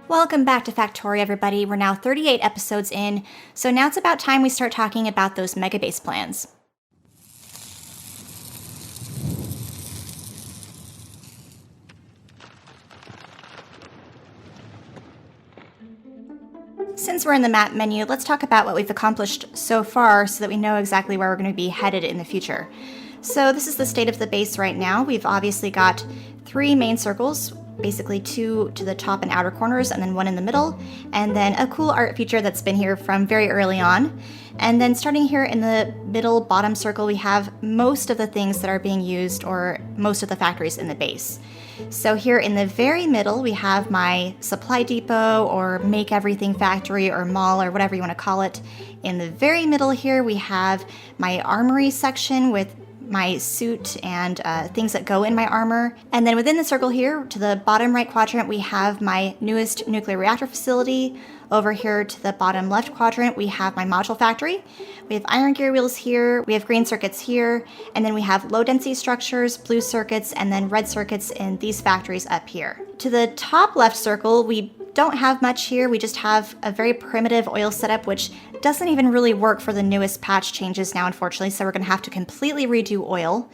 Welcome back to Factorio, everybody. We're now 38 episodes in, so now it's about time we start talking about those Megabase plans. Since we're in the map menu, let's talk about what we've accomplished so far so that we know exactly where we're going to be headed in the future. So this is the state of the base right now. We've obviously got 3 main circles, basically 2 to the top and outer corners and then 1 in the middle, and then a cool art feature that's been here from very early on. And then starting here in the middle bottom circle, we have most of the things that are being used, or most of the factories in the base. So here in the very middle, we have my supply depot or make everything factory or mall or whatever you want to call it. In the very middle here, we have my armory section with my suit and things that go in my armor. And then within the circle here, to the bottom right quadrant, we have my newest nuclear reactor facility. Over here to the bottom left quadrant, we have my module factory. We have iron gear wheels here, we have green circuits here, and then we have low density structures, blue circuits, and then red circuits in these factories up here. To the top left circle, we don't have much here. We just have a very primitive oil setup, which doesn't even really work for the newest patch changes now, unfortunately, so we're going to have to completely redo oil.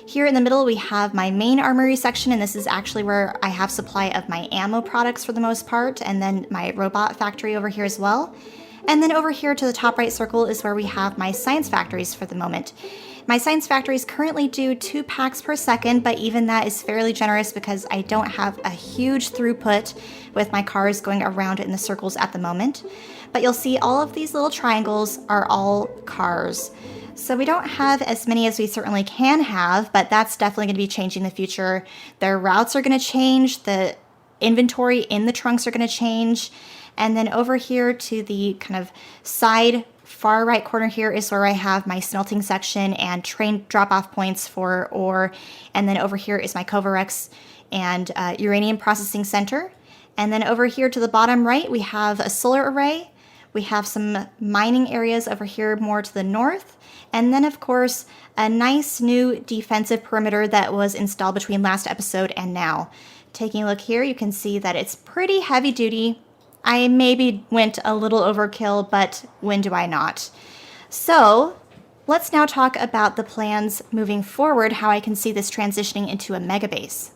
Here in the middle, we have my main armory section, and this is actually where I have supply of my ammo products for the most part, and then my robot factory over here as well. And then over here to the top right circle is where we have my science factories for the moment. My science factories currently do 2 packs per second, but even that is fairly generous because I don't have a huge throughput with my cars going around in the circles at the moment. But you'll see all of these little triangles are all cars. So we don't have as many as we certainly can have, but that's definitely going to be changing in the future. Their routes are going to change, the inventory in the trunks are going to change, and then over here to the kind of side far right corner here is where I have my smelting section and train drop-off points for ore, and then over here is my Covarex and uranium processing center. And then over here to the bottom right, we have a solar array. We have some mining areas over here more to the north. And then, of course, a nice new defensive perimeter that was installed between last episode and now. Taking a look here, you can see that it's pretty heavy duty. I maybe went a little overkill, but when do I not? So let's now talk about the plans moving forward, how I can see this transitioning into a megabase.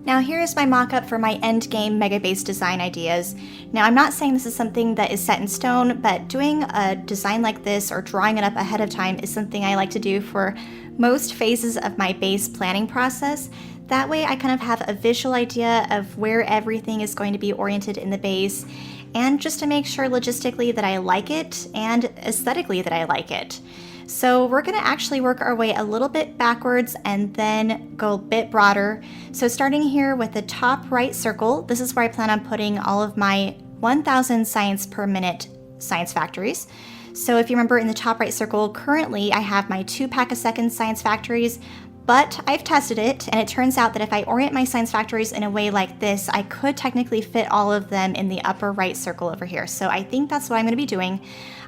Now here's my mock-up for my endgame Megabase design ideas. Now I'm not saying this is something that is set in stone, but doing a design like this or drawing it up ahead of time is something I like to do for most phases of my base planning process. That way I kind of have a visual idea of where everything is going to be oriented in the base, and just to make sure logistically that I like it and aesthetically that I like it. So we're going to actually work our way a little bit backwards and then go a bit broader. So starting here with the top right circle, this is where I plan on putting all of my 1000 science per minute science factories. So if you remember in the top right circle, currently I have my 2 pack a second science factories, but I've tested it and it turns out that if I orient my science factories in a way like this, I could technically fit all of them in the upper right circle over here. So I think that's what I'm going to be doing.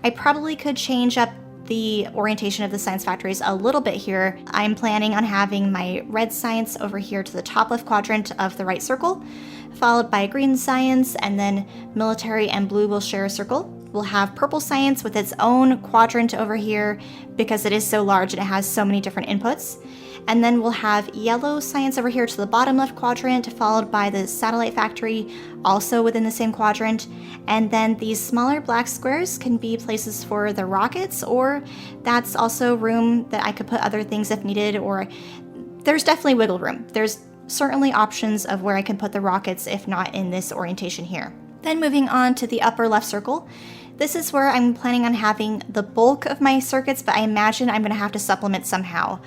I probably could change up the orientation of the science factories a little bit here. I'm planning on having my red science over here to the top left quadrant of the right circle, followed by green science, and then military and blue will share a circle. We'll have purple science with its own quadrant over here because it is so large and it has so many different inputs. And then we'll have yellow science over here to the bottom left quadrant, followed by the satellite factory, also within the same quadrant. And then these smaller black squares can be places for the rockets, or that's also room that I could put other things if needed, or there's definitely wiggle room. There's certainly options of where I can put the rockets if not in this orientation here. Then moving on to the upper left circle, this is where I'm planning on having the bulk of my circuits, but I imagine I'm going to have to supplement somehow.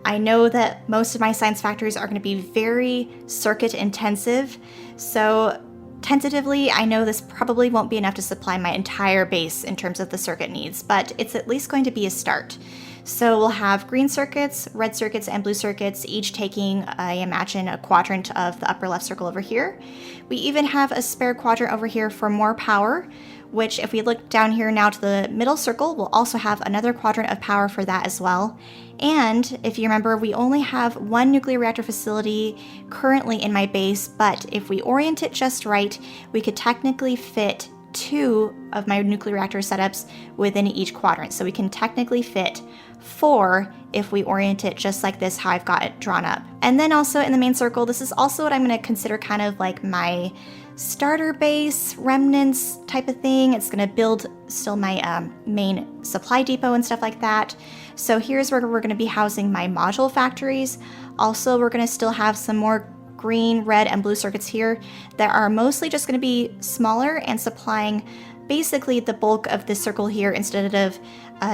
I know that most of my science factories are going to be very circuit intensive, so tentatively I know this probably won't be enough to supply my entire base in terms of the circuit needs, but it's at least going to be a start. So we'll have green circuits, red circuits, and blue circuits, each taking, I imagine, a quadrant of the upper left circle over here. We even have a spare quadrant over here for more power. which if we look down here now to the middle circle, we'll also have another quadrant of power for that as well. And if you remember, we only have one nuclear reactor facility currently in my base, but if we orient it just right, we could technically fit 2 of my nuclear reactor setups within each quadrant. So we can technically fit 4 if we orient it just like this, how I've got it drawn up. And then also in the main circle, this is also what I'm going to consider kind of like my starter base, remnants type of thing. It's going to build still my main supply depot and stuff like that. So here's where we're going to be housing my module factories. Also, we're going to still have some more green, red, and blue circuits here that are mostly just going to be smaller and supplying basically the bulk of this circle here instead of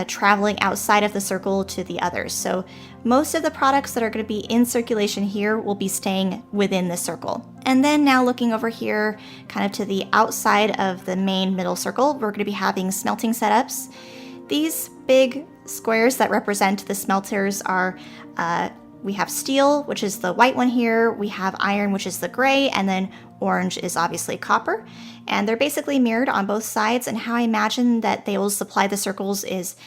traveling outside of the circle to the others. So most of the products that are going to be in circulation here will be staying within the circle. And then now looking over here kind of to the outside of the main middle circle, we're going to be having smelting setups. These big squares that represent the smelters are we have steel, which is the white one here, we have iron, which is the gray, and then orange is obviously copper. And they're basically mirrored on both sides, and how I imagine that they will supply the circles is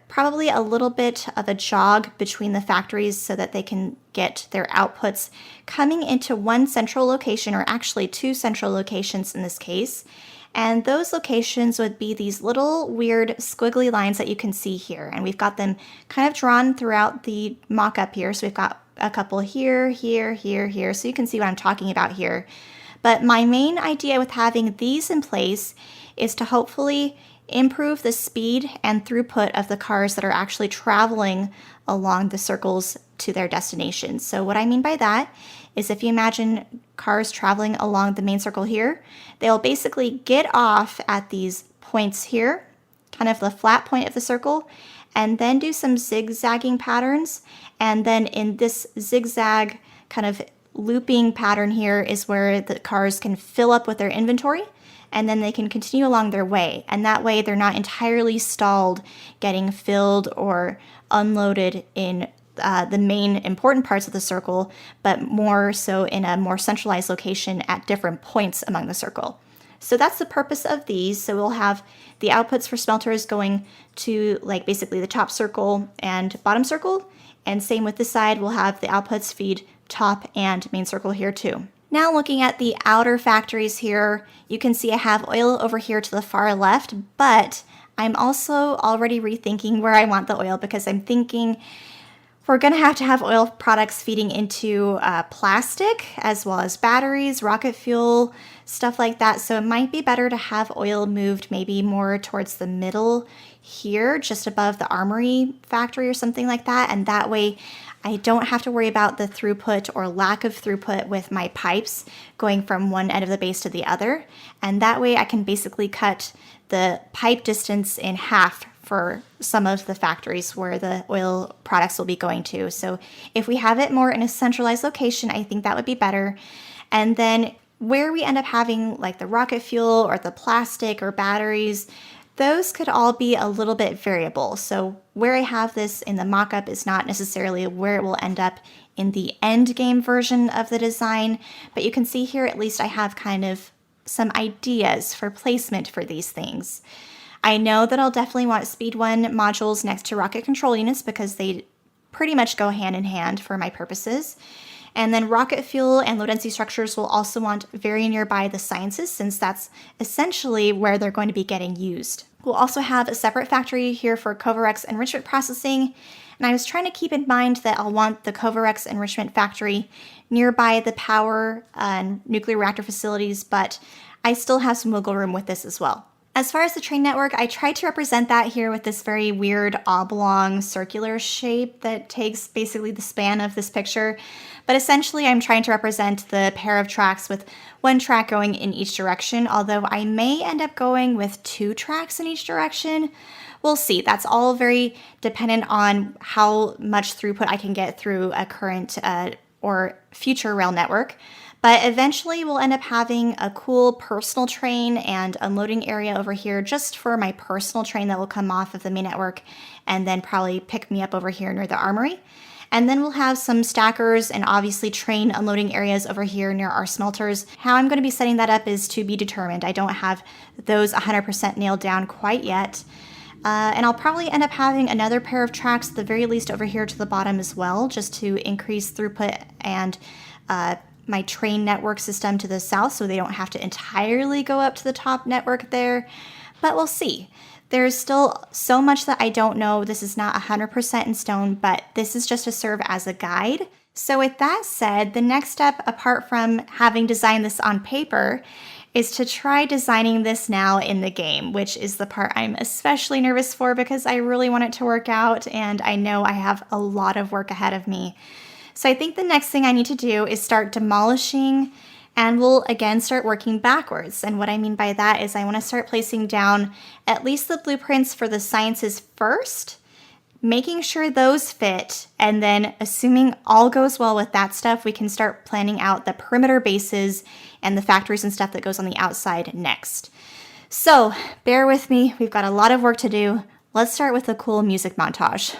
probably a little bit of a jog between the factories so that they can get their outputs coming into one central location, or actually 2 central locations in this case. And those locations would be these little weird squiggly lines that you can see here. And we've got them kind of drawn throughout the mock-up here. So we've got a couple here, here, here, here. So you can see what I'm talking about here. But my main idea with having these in place is to hopefully improve the speed and throughput of the cars that are actually traveling along the circles to their destinations. So what I mean by that is if you imagine cars traveling along the main circle here, they'll basically get off at these points here, kind of the flat point of the circle, and then do some zigzagging patterns. And then in this zigzag kind of looping pattern here is where the cars can fill up with their inventory, and then they can continue along their way. And that way they're not entirely stalled getting filled or unloaded in the main important parts of the circle, but more so in a more centralized location at different points among the circle. So that's the purpose of these. So we'll have the outputs for smelters going to like basically the top circle and bottom circle. And same with this side, we'll have the outputs feed top and main circle here too. Now looking at the outer factories here, you can see I have oil over here to the far left, but I'm also already rethinking where I want the oil, because I'm thinking we're going to have oil products feeding into plastic as well as batteries, rocket fuel, stuff like that. So it might be better to have oil moved maybe more towards the middle here, just above the armory factory or something like that. And that way I don't have to worry about the throughput or lack of throughput with my pipes going from one end of the base to the other. And that way I can basically cut the pipe distance in half for some of the factories where the oil products will be going to. So if we have it more in a centralized location, I think that would be better. And then where we end up having like the rocket fuel or the plastic or batteries, those could all be a little bit variable. So where I have this in the mock-up is not necessarily where it will end up in the end game version of the design, but you can see here at least I have kind of some ideas for placement for these things. I know that I'll definitely want Speed 1 modules next to rocket control units because they pretty much go hand in hand for my purposes. And then rocket fuel and low density structures will also want very nearby the sciences, since that's essentially where they're going to be getting used. We'll also have a separate factory here for Covarex enrichment processing. And I was trying to keep in mind that I'll want the Covarex enrichment factory nearby the power and nuclear reactor facilities, but I still have some wiggle room with this as well. As far as the train network, I tried to represent that here with this very weird oblong circular shape that takes basically the span of this picture. But essentially, I'm trying to represent the pair of tracks with one track going in each direction, although I may end up going with 2 tracks in each direction. We'll see. That's all very dependent on how much throughput I can get through a current or future rail network. But eventually we'll end up having a cool personal train and unloading area over here just for my personal train that will come off of the main network and then probably pick me up over here near the armory. And then we'll have some stackers and obviously train unloading areas over here near our smelters. How I'm going to be setting that up is to be determined. I don't have those 100% nailed down quite yet. And I'll probably end up having another pair of tracks at the very least over here to the bottom as well, just to increase throughput and my train network system to the south so they don't have to entirely go up to the top network there. But we'll see. There's still so much that I don't know. This is not 100% in stone, but this is just to serve as a guide. So with that said, the next step, apart from having designed this on paper, is to try designing this now in the game, which is the part I'm especially nervous for because I really want it to work out and I know I have a lot of work ahead of me. So I think the next thing I need to do is start demolishing, and we'll again start working backwards. And what I mean by that is I want to start placing down at least the blueprints for the sciences first, making sure those fit, and then assuming all goes well with that stuff, we can start planning out the perimeter bases and the factories and stuff that goes on the outside next. So bear with me, we've got a lot of work to do. Let's start with a cool music montage.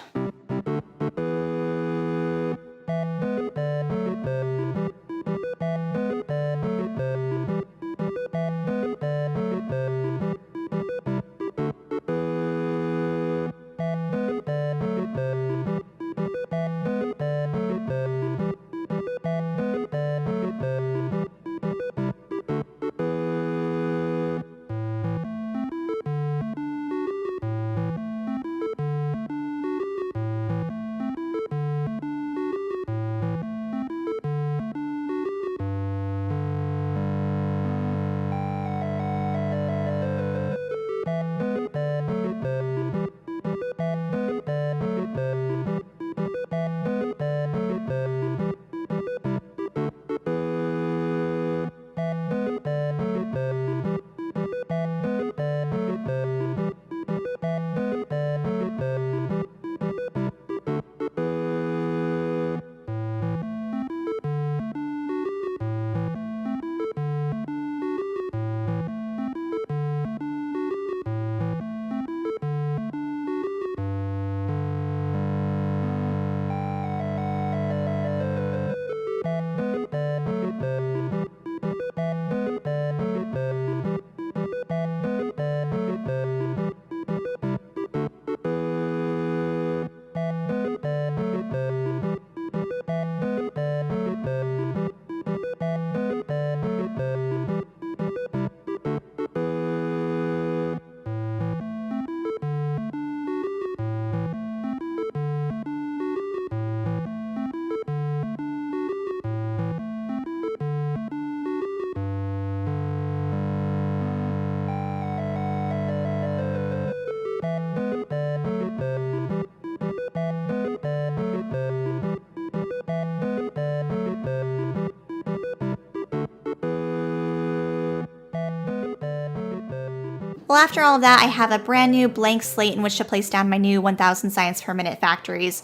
Well, after all of that, I have a brand new blank slate in which to place down my new 1000 science per minute factories.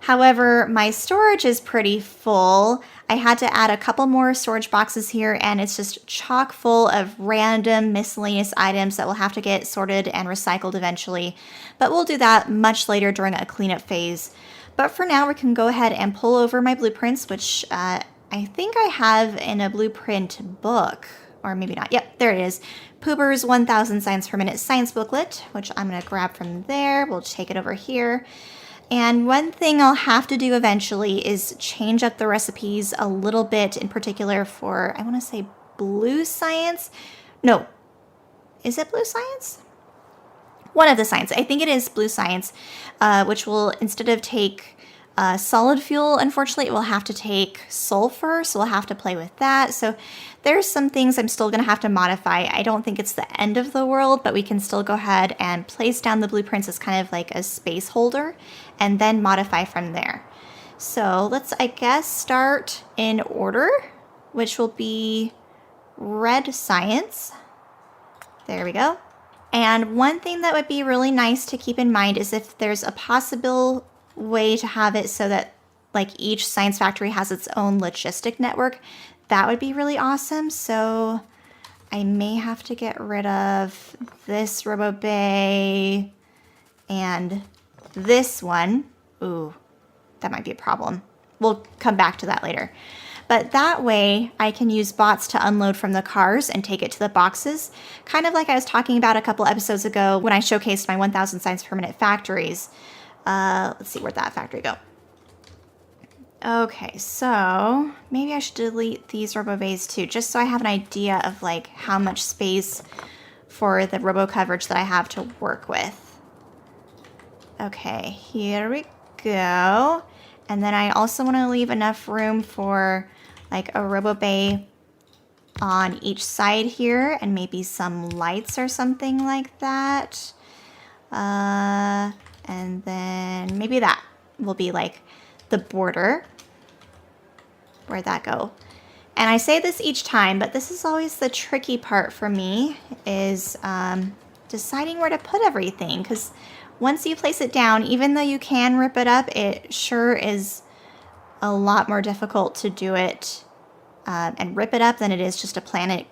However, my storage is pretty full. I had to add a couple more storage boxes here, and it's just chock full of random miscellaneous items that will have to get sorted and recycled eventually. But we'll do that much later during a cleanup phase. But for now, we can go ahead and pull over my blueprints, which I think I have in a blueprint book. Or maybe not. Yep, there it is. Poober's 1000 science per minute science booklet, which I'm going to grab from there. We'll take it over here. And one thing I'll have to do eventually is change up the recipes a little bit, in particular for, I want to say blue science. No, is it blue science? One of the science. I think it is blue science, which will, instead of take solid fuel, unfortunately, it will have to take sulfur, so we'll have to play with that. So there's some things I'm still going to have to modify. I don't think it's the end of the world, but we can still go ahead and place down the blueprints as kind of like a space holder and then modify from there. So let's, I guess, start in order, which will be red science. There we go. And one thing that would be really nice to keep in mind is if there's a possible way to have it so that like each science factory has its own logistic network, that would be really awesome. So I may have to get rid of this Robo Bay and this one. Ooh, that might be a problem. We'll come back to that later. But that way I can use bots to unload from the cars and take it to the boxes. Kind of like I was talking about a couple episodes ago when I showcased my 1,000 science per minute factories. Let's see, where'd that factory go? Okay, so maybe I should delete these RoboBays too, just so I have an idea of like how much space for the robo coverage that I have to work with. Okay, here we go. And then I also want to leave enough room for like a RoboBay on each side here and maybe some lights or something like that. And then maybe that will be like the border. Where'd that go? And I say this each time, but this is always the tricky part for me is deciding where to put everything, because once you place it down, even though you can rip it up, it sure is a lot more difficult to do it and rip it up than it is just to plan it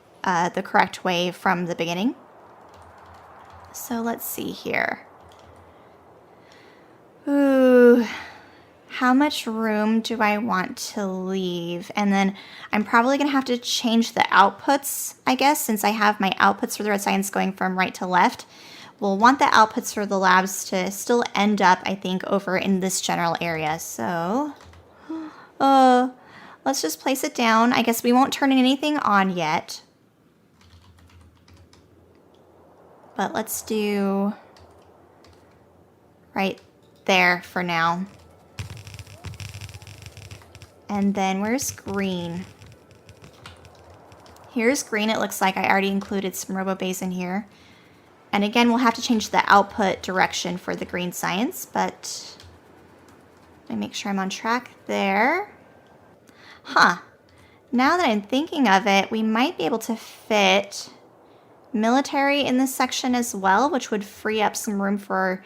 the correct way from the beginning. So let's see here. Ooh, how much room do I want to leave? And then I'm probably going to have to change the outputs, I guess, since I have my outputs for the red science going from right to left. We'll want the outputs for the labs to still end up, I think, over in this general area. So, let's just place it down. I guess we won't turn anything on yet. But let's do right there for now. And then where's green? Here's green. It looks like I already included some RoboBays in here. And again, we'll have to change the output direction for the green science, but let me make sure I'm on track there. Huh. Now that I'm thinking of it, we might be able to fit military in this section as well, which would free up some room for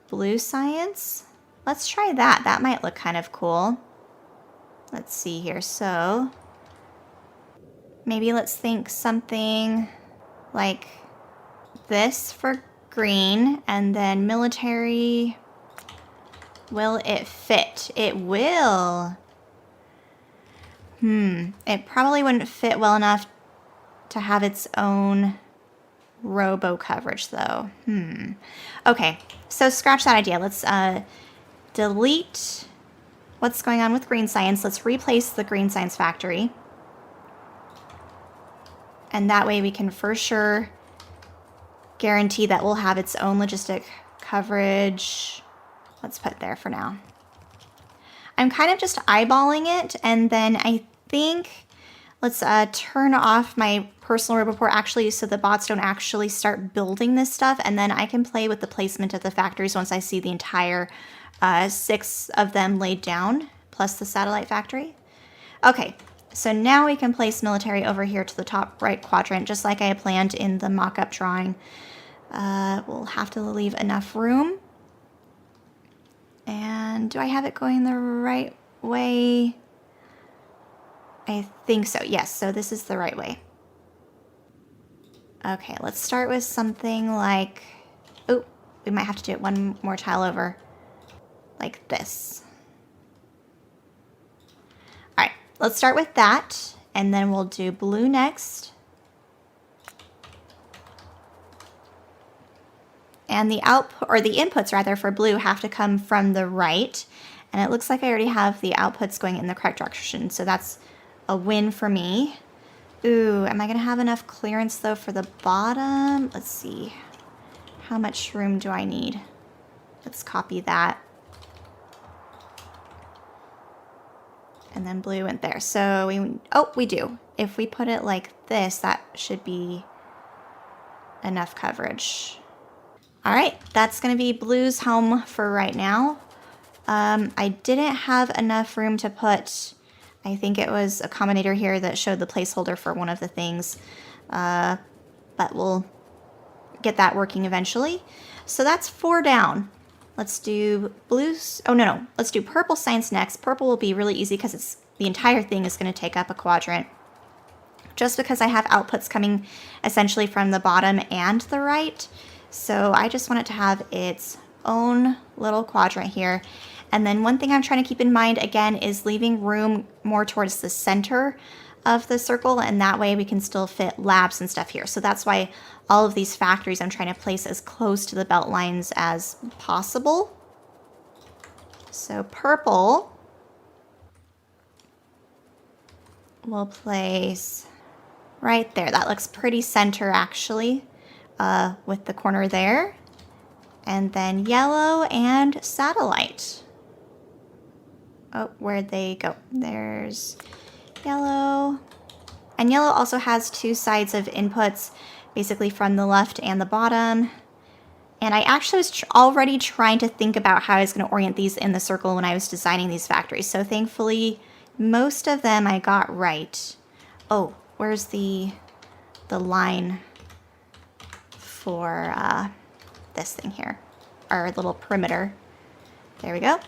blue science. Let's try that. That might look kind of cool. Let's see here. So maybe let's think something like this for green, and then military. Will it fit? It will. It probably wouldn't fit well enough to have its own robo coverage though. Okay, so scratch that idea. Let's delete what's going on with green science. Let's replace the green science factory. And that way we can for sure guarantee that we'll have its own logistic coverage. Let's put it there for now. I'm kind of just eyeballing it, and then I think let's turn off my personal roboport actually so the bots don't actually start building this stuff, and then I can play with the placement of the factories once I see the entire 6 of them laid down, plus the satellite factory. Okay, so now we can place military over here to the top right quadrant, just like I had planned in the mock-up drawing. We'll have to leave enough room. And do I have it going the right way? I think so. Yes, so this is the right way. Okay, let's start with something like, oh, we might have to do it one more tile over, like this. All right, let's start with that, and then we'll do blue next. And the output, or the inputs rather, for blue have to come from the right. And it looks like I already have the outputs going in the correct direction, so that's a win for me. Ooh, am I gonna have enough clearance though for the bottom? Let's see. How much room do I need? Let's copy that. And then blue went there. So we do. If we put it like this, that should be enough coverage. All right, that's gonna be blue's home for right now. I didn't have enough room to put, I think it was a combinator here that showed the placeholder for one of the things, but we'll get that working eventually. So that's 4 down. Let's do blues. Oh, no. Let's do purple science next. Purple will be really easy because the entire thing is going to take up a quadrant. Just because I have outputs coming essentially from the bottom and the right. So I just want it to have its own little quadrant here. And then one thing I'm trying to keep in mind again is leaving room more towards the center of the circle, and that way we can still fit labs and stuff here. So that's why all of these factories I'm trying to place as close to the belt lines as possible. So purple we'll place right there. That looks pretty center actually, with the corner there. And then yellow and satellite. Oh, where'd they go? There's yellow. And yellow also has two sides of inputs, basically from the left and the bottom. And I actually was already trying to think about how I was going to orient these in the circle when I was designing these factories. So thankfully, most of them I got right. Oh, where's the line for this thing here? Our little perimeter. There we go.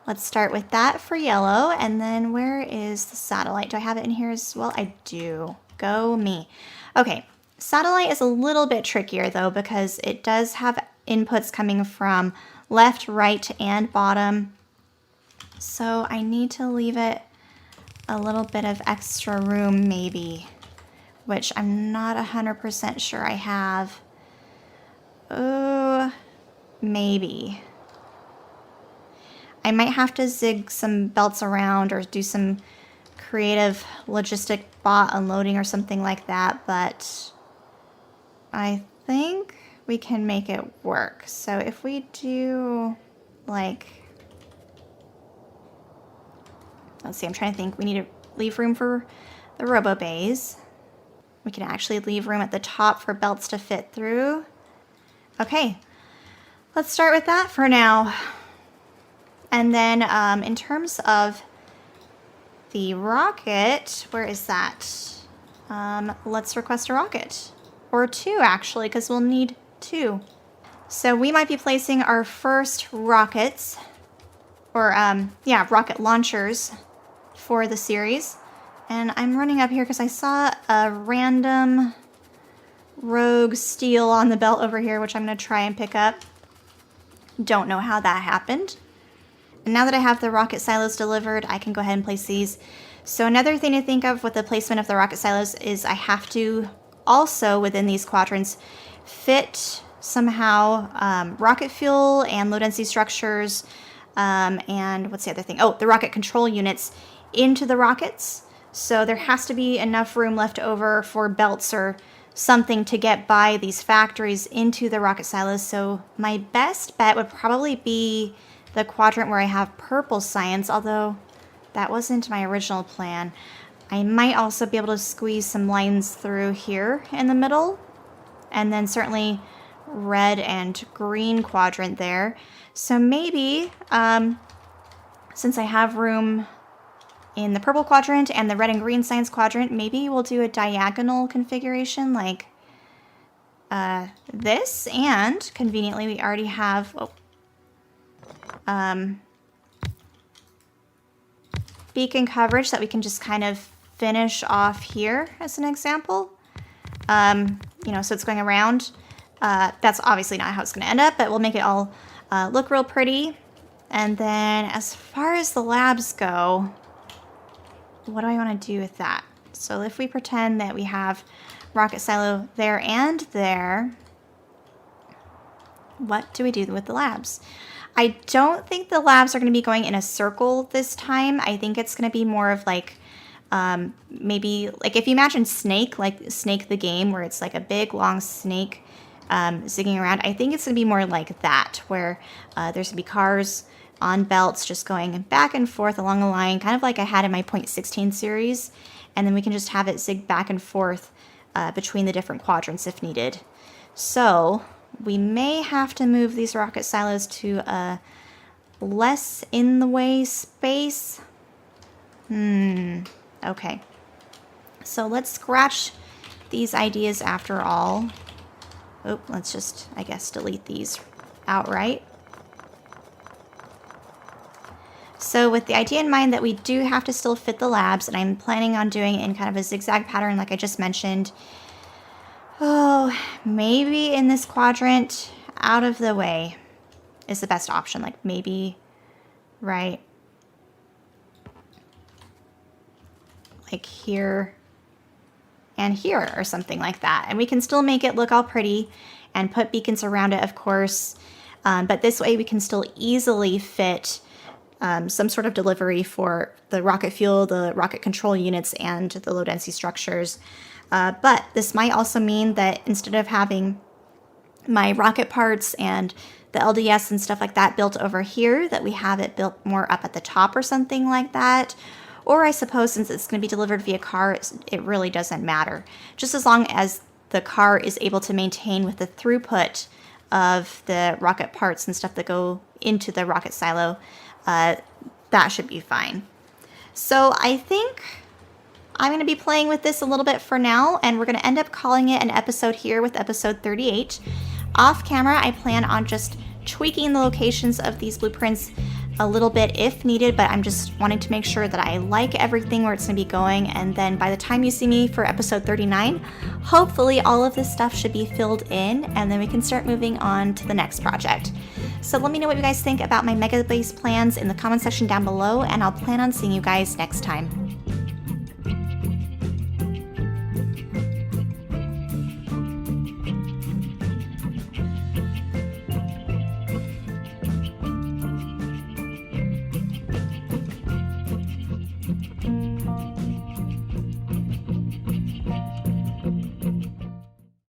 Let's start with that for yellow, and then where is the satellite? Do I have it in here as well? I do. Go me. Okay, satellite is a little bit trickier though because it does have inputs coming from left, right, and bottom. So I need to leave it a little bit of extra room maybe, which I'm not 100% sure I have. Oh, maybe. I might have to zig some belts around or do some creative logistic bot unloading or something like that, but I think we can make it work. So if we do like, let's see, I'm trying to think. We need to leave room for the robo bays. We can actually leave room at the top for belts to fit through. Okay, let's start with that for now. And then in terms of the rocket, where is that? Let's request a rocket. Or two, actually, because we'll need two. So we might be placing our first rockets, or yeah, rocket launchers for the series. And I'm running up here because I saw a random rogue steel on the belt over here, which I'm going to try and pick up. Don't know how that happened. And now that I have the rocket silos delivered, I can go ahead and place these. So another thing to think of with the placement of the rocket silos is I have to also, within these quadrants, fit somehow rocket fuel and low density structures, and what's the other thing? Oh, the rocket control units into the rockets. So there has to be enough room left over for belts or something to get by these factories into the rocket silos. So my best bet would probably be the quadrant where I have purple science, although that wasn't my original plan. I might also be able to squeeze some lines through here in the middle, and then certainly red and green quadrant there. So maybe, since I have room in the purple quadrant and the red and green science quadrant, maybe we'll do a diagonal configuration like this, and conveniently we already have beacon coverage that we can just kind of finish off here as an example. You know, so it's going around. That's obviously not how it's going to end up, but we'll make it all look real pretty. And then as far as the labs go, what do I want to do with that? So if we pretend that we have rocket silo there and there, what do we do with the labs? I don't think the labs are going to be going in a circle this time. I think it's going to be more of like, maybe like if you imagine Snake, like Snake the game, where it's like a big long snake zigging around. I think it's going to be more like that, where there's going to be cars on belts just going back and forth along a line, kind of like I had in my 0.16 series. And then we can just have it zig back and forth between the different quadrants if needed. So we may have to move these rocket silos to a less in the way space. Okay. So let's scratch these ideas after all. Oh, let's just, I guess, delete these outright. So with the idea in mind that we do have to still fit the labs, and I'm planning on doing it in kind of a zigzag pattern like I just mentioned. Oh, So maybe in this quadrant, out of the way is the best option. Like maybe right like here and here or something like that. And we can still make it look all pretty and put beacons around it, of course. But this way we can still easily fit some sort of delivery for the rocket fuel, the rocket control units, and the low density structures. But this might also mean that instead of having my rocket parts and the LDS and stuff like that built over here, that we have it built more up at the top or something like that. Or I suppose since it's going to be delivered via car, it really doesn't matter. Just as long as the car is able to maintain with the throughput of the rocket parts and stuff that go into the rocket silo, that should be fine. So I think I'm going to be playing with this a little bit for now, and we're going to end up calling it an episode here with episode 38. Off camera, I plan on just tweaking the locations of these blueprints a little bit if needed, but I'm just wanting to make sure that I like everything where it's going to be going, and then by the time you see me for episode 39, hopefully all of this stuff should be filled in, and then we can start moving on to the next project. So let me know what you guys think about my Megabase plans in the comment section down below, and I'll plan on seeing you guys next time.